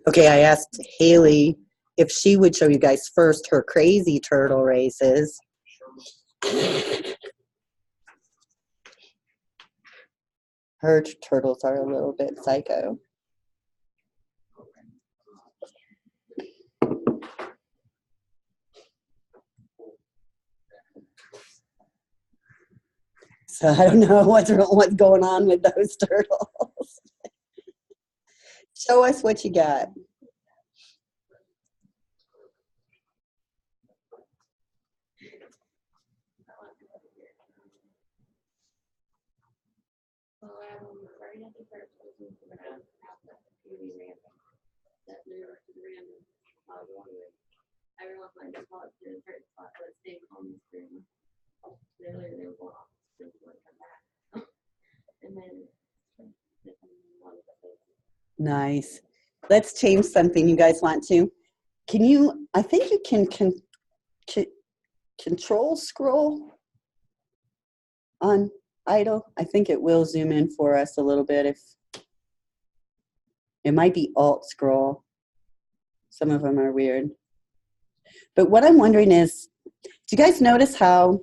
Okay, I asked Haley if she would show you guys first her crazy turtle races. Her turtles are a little bit psycho. So I don't know what's going on with those turtles. Show us what you got. Nice. Let's change something. You guys want to? Can you? I think you can control scroll on idle. I think it will zoom in for us a little bit. If it might be alt scroll. Some of them are weird. But what I'm wondering is, do you guys notice how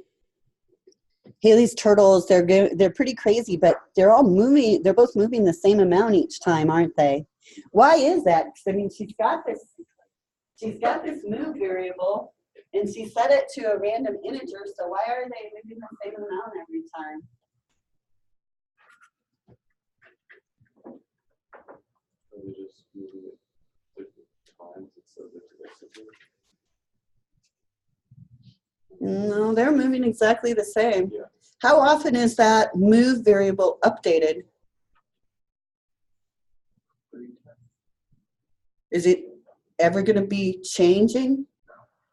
Haley's turtles, they're pretty crazy, but they're all moving, they're both moving the same amount each time, aren't they? Why is that? Because I mean, she's got this move variable, and she set it to a random integer, so why are they moving the same amount every time? No, they're moving exactly the same. Yeah. How often is that move variable updated? Is it ever going to be changing?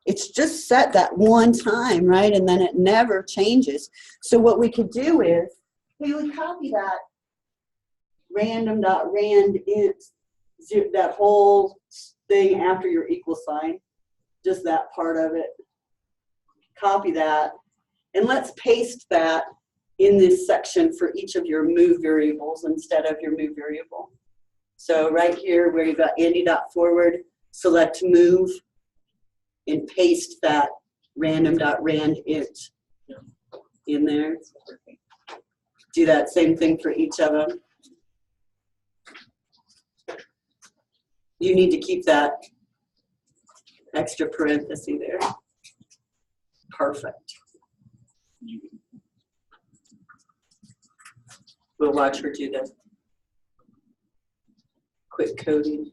It's just set that one time, right? And then it never changes. So what we could do is, we would copy that random.rand int, that whole thing after your equal sign, just that part of it. Copy that, and let's paste that in this section for each of your move variables instead of your move variable. So right here where you've got Andy.forward, select move and paste that random.rand int in there. Do that same thing for each of them. You need to keep that extra parenthesis there. Perfect. We'll watch her do the quick coding.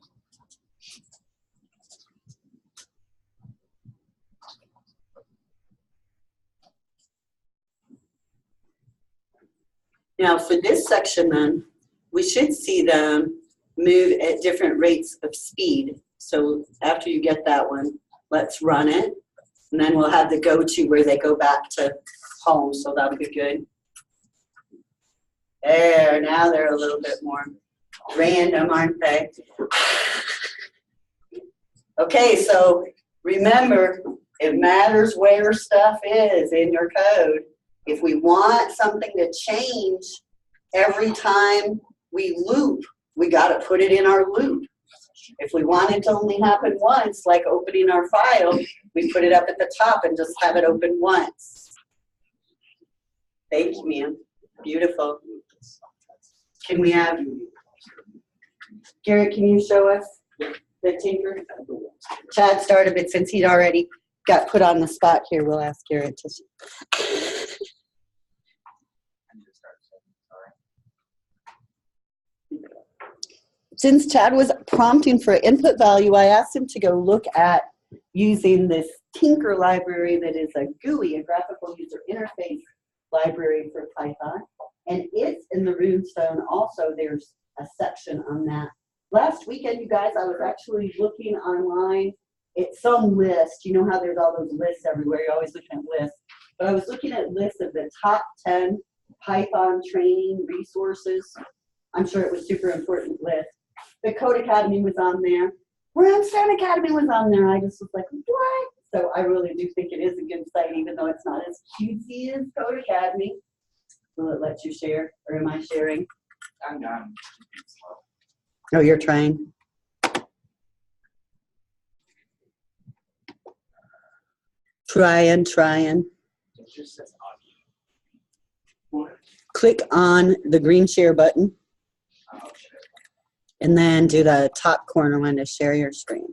Now for this section then, we should see them move at different rates of speed. So after you get that one, let's run it. And then we'll have the go-to where they go back to home, so that'll be good. There, now they're a little bit more random, aren't they? Okay, so remember, it matters where stuff is in your code. If we want something to change every time we loop, we got to put it in our loop. If we want it to only happen once, like opening our file, we put it up at the top and just have it open once. Thank you, ma'am. Beautiful. Can we have, Garrett, can you show us the tinker? Chad started it since he'd already got put on the spot here. We'll ask Garrett to. Since Chad was prompting for input value, I asked him to go look at using this Tinker library that is a GUI, a graphical user interface library for Python. And it's in the Runestone also. There's a section on that. Last weekend, you guys, I was actually looking online at some list. You know how there's all those lists everywhere. You're always looking at lists. But I was looking at lists of the top 10 Python training resources. I'm sure it was super important list. The Code Academy was on there. Runestone Academy was on there. I just was like, what? So I really do think it is a good site, even though it's not as cutesy as Code Academy. Will it let you share, or am I sharing? I'm done. Oh, you're trying. Trying. It just says audio. Click on the green share button and then do the top corner one to share your screen.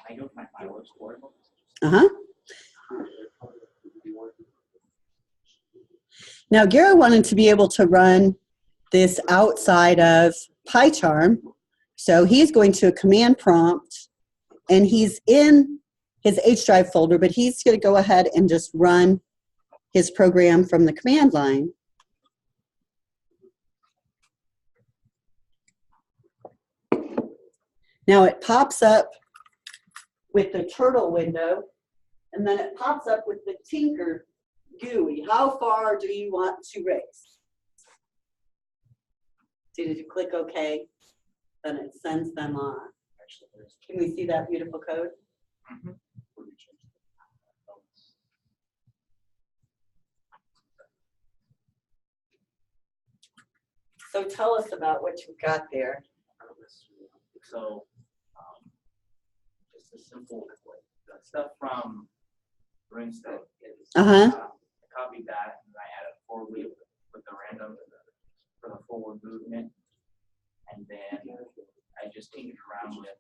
I go with my fireworks board. Now, Gary wanted to be able to run this outside of PyCharm, so he's going to a command prompt, and he's in his H drive folder, but he's going to go ahead and just run his program from the command line. Now it pops up with the turtle window, and then it pops up with the Tinker GUI. How far do you want to raise? Did you click OK? Then it sends them on. Can we see that beautiful code? Mm-hmm. So tell us about what you've got there. So, just a simple stuff from RuneScape. I copied that and I added a forward loop with the random for the forward movement, and then I just tinkered around with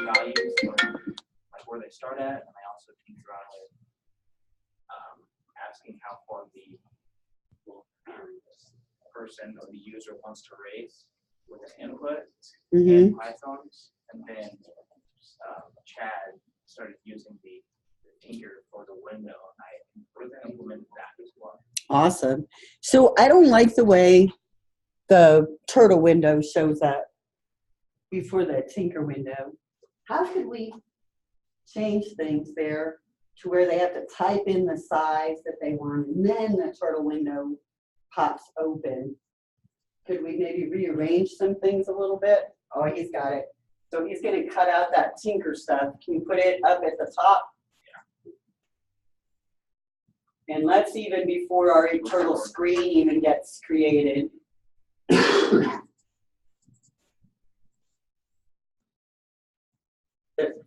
values, like where they start at, and I also tinkered around with asking how far the person or the user wants to raise with an input in Python, and then Chad started using the tinker for the window, and I implemented that as well. Awesome. So I don't like the way the turtle window shows up before the tinker window. How could we change things there to where they have to type in the size that they want, and then the turtle window pops open? Could we maybe rearrange some things a little bit? Oh, he's got it. So he's going to cut out that tinker stuff. Can you put it up at the top? Yeah. And let's even before our turtle screen even gets created.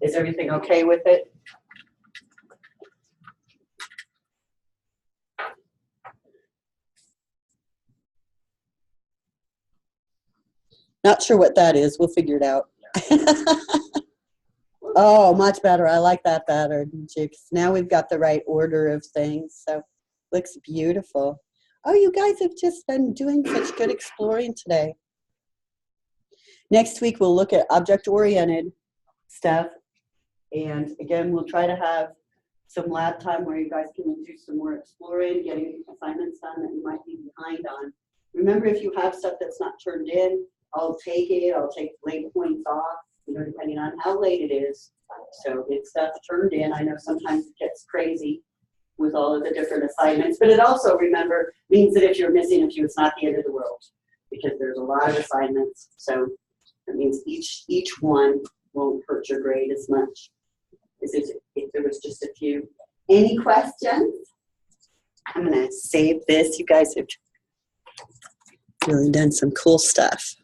Is everything okay with it? Not sure what that is. We'll figure it out. Oh, much better. I like that better. Now we've got the right order of things. So looks beautiful. Oh, you guys have just been doing such good exploring today. Next week, we'll look at object-oriented stuff. And again, we'll try to have some lab time where you guys can do some more exploring, getting assignments done that you might be behind on. Remember, if you have stuff that's not turned in, I'll take it. I'll take late points off, depending on how late it is. So it's stuff turned in. I know sometimes it gets crazy with all of the different assignments, but it also, remember, means that if you're missing a few, it's not the end of the world, because there's a lot of assignments. So that means each one won't hurt your grade as much as if there was just a few. Any questions? I'm going to save this. You guys have really done some cool stuff.